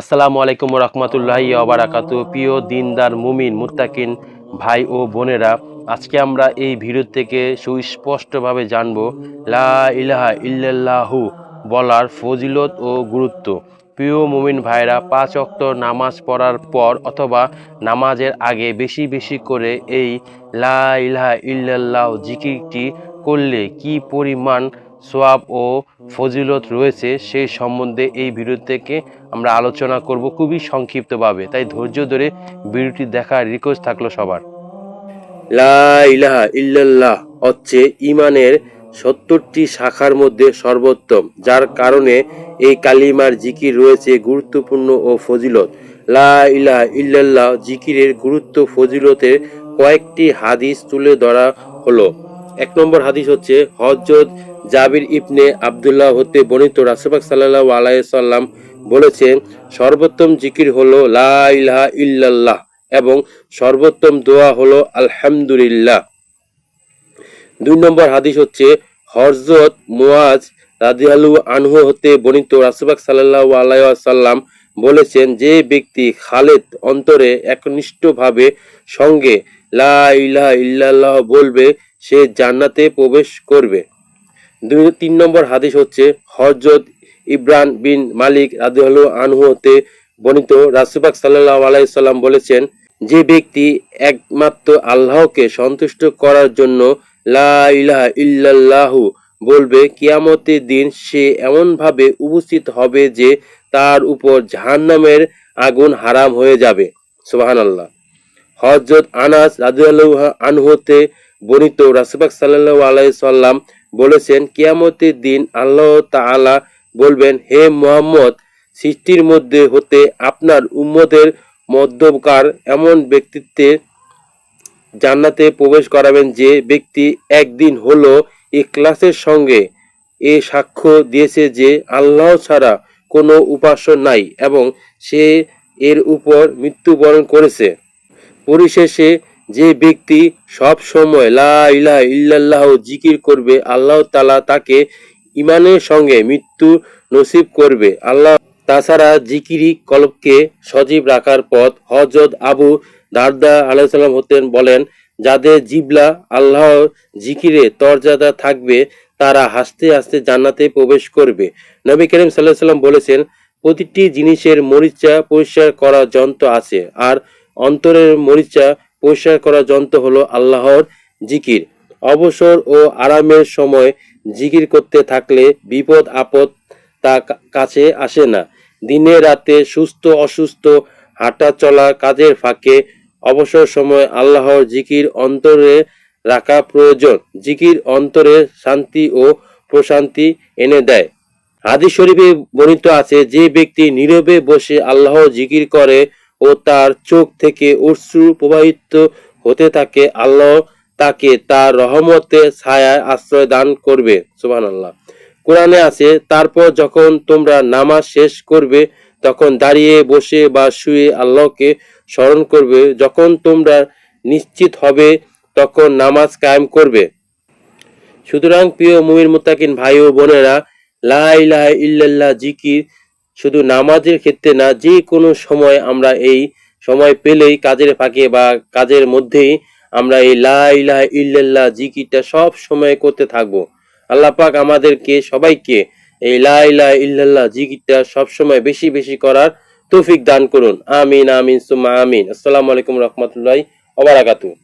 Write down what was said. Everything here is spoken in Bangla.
আসসালামু আলাইকুম রহমতুল্লাহি ওবারাকাতু। প্রিয় দিনদার মুমিন মুত্তাকিন ভাই ও বোনেরা, আজকে আমরা এই ভিডিও থেকে সুস্পষ্টভাবে জানব লা ইলাহা ইল্লাল্লাহু বলার ফজিলত ও গুরুত্ব। প্রিয় মুমিন ভাইরা, 5 ওয়াক্ত নামাজ পড়ার পর অথবা নামাজের আগে বেশি বেশি করে এই লা ইলাহা ইল্লাল্লাহ জিকিরটি করলে কি পরিমাণ সওয়াব ও ফজিলত রয়েছে সেই সম্বন্ধে এই ভিডিও থেকে আমরা আলোচনা করব খুবই সংক্ষিপ্তভাবে। তাই ধৈর্য ধরে ভিডিওটি দেখার রিকোয়েস্ট থাকলো সবার। লা ইলাহা ইল্লাল্লাহ হচ্ছে ইমানের 70টি শাখার মধ্যে সর্বোত্তম, যার কারণে এই কালিমার জিকির রয়েছে গুরুত্বপূর্ণ ও ফজিলত। লা ইলাহা ইল্লাল্লাহ জিকিরের গুরুত্ব ফজিলতের কয়েকটি হাদিস তুলে ধরা হলো। 1 নম্বর হাদিস হচ্ছে হযরত জাবির ইবনে আব্দুল্লাহ হতে বর্ণিত, রাসূল পাক সাল্লাল্লাহু আলাইহি সাল্লাম বলেছেন, সর্বোত্তম জিকির হলো লা ইলাহা ইল্লাল্লাহ এবং সর্বোত্তম দোয়া হলো আলহামদুলিল্লাহ। 2 নম্বর হাদিস হচ্ছে হযরত মুআজ রাদিয়াল্লাহু আনহু হতে বর্ণিত, রাসূল পাক সাল্লাল্লাহু আলাইহি ওয়াসাল্লাম বলেছেন, যে ব্যক্তি খালেদ অন্তরে একনিষ্ঠভাবে সঙ্গে লা ইলাহা ইল্লাল্লাহ বলবে সে জান্নাতে প্রবেশ করবে। 3 নম্বর হাদিস হচ্ছে হযরত ইবরান বিন মালিক রাদিয়াল্লাহু আনহু হতে বর্ণিত, রাসূল পাক সাল্লাল্লাহু আলাইহি সাল্লাম বলেছেন, যে ব্যক্তি একমাত্র আল্লাহকে সন্তুষ্ট করার জন্য লা ইলাহা ইল্লাল্লাহু বলবে, কিয়ামতের দিন সে এমনভাবে উপস্থিত হবে যে তার উপর জাহান্নামের আগুন হারাম হয়ে যাবে। সুবহানাল্লাহ। হযরত আনাস রাদিয়াল্লাহু আনহু হতে বর্ণিত, রাসূল পাক সাল্লাল্লাহু আলাইহি সাল্লাম বলেছেন, কিয়ামতের দিন আল্লাহ তাআলা বলবেন, হে মুহাম্মদ, সৃষ্টির মধ্যে হতে আপনার উম্মতের মধ্যকার এমন ব্যক্তিত্বে জান্নাতে প্রবেশ করাবেন যে ব্যক্তি একদিন হলো ইখলাসের সঙ্গে এ সাক্ষ্য দিয়েছে যে আল্লাহ ছাড়া কোনো উপাস্য নাই এবং সে এর উপর মৃত্যুবরণ করেছে। পরিশেষে যে ব্যক্তি সব সময় লা ইলাহা ইল্লাল্লাহ জিকির করবে, আল্লাহ তাআলা তাকে ঈমানের সঙ্গে মৃত্যু নসিব করবে। আল্লাহ তাছাড়া জিকিরি কলবকে সজীব রাখার পথ। হযরত আবু দারদা আলাইহিস সালাম হতেন বলেন, যাদের জিহ্বা আল্লাহর জিকিরে তরজাদা থাকবে তারা হাসতে হাসতে জান্নাতে প্রবেশ করবে। নবী করিম সাল্লাল্লাহু আলাইহি সাল্লাম বলেছেন, প্রতিটি জিনিসের মরিচা পরিষ্কার করা যন্ত্র আছে, আর অন্তরের মরিচা পরিষ্কার করা যন্ত্র হলো আল্লাহর জিকির। অবসর ও আরামের সময় জিকির করতে থাকলে বিপদ আপদ তা কাছে আসে না। দিনে রাতে সুস্থ অসুস্থ, হাঁটা চলা, কাজের ফাঁকে, অবসর সময় আল্লাহর জিকির অন্তরে রাখা প্রয়োজন। জিকির অন্তরে শান্তি ও প্রশান্তি এনে দেয়। হাদিস শরীফে বর্ণিত আছে, যে ব্যক্তি নীরবে বসে আল্লাহর জিকির করে ও তার চোখ থেকে অশ্রু প্রবাহিত হতে থাকে, আল্লাহ তাকে তার রহমতের ছায়ায় আশ্রয় দান করবে। সুবহানাল্লাহ। কোরআনে আছে, তারপর যখন তোমরা নামাজ শেষ করবে তখন দাঁড়িয়ে বসে বা শুয়ে আল্লাহকে স্মরণ করবে, যখন তোমরা নিশ্চিত হবে তখন নামাজ কায়েম করবে। সুতরাং প্রিয় মুমিন মুত্তাকিন ভাই ও বোনেরা, লা ইলাহা ইল্লাল্লাহ জিকির শুধু নামাজের ক্ষেত্রে না, যে কোনো সময় আমরা এই সময় পেলেই কাজের ফাঁকে বা কাজের মধ্যেই আমরা এই লা ইলাহা ইল্লাল্লাহ জিকিরটা সব সময় করতে থাকবো। আল্লাহ পাক আমাদেরকে সবাইকে এই লা ইলাহা ইল্লাল্লাহ জিকিরটা সব সময় বেশি বেশি করার তৌফিক দান করুন। আমিন আমিন সুম্মা আমিন। আসসালামু আলাইকুম রহমতুল্লাহি ওয়া বারাকাতুহু।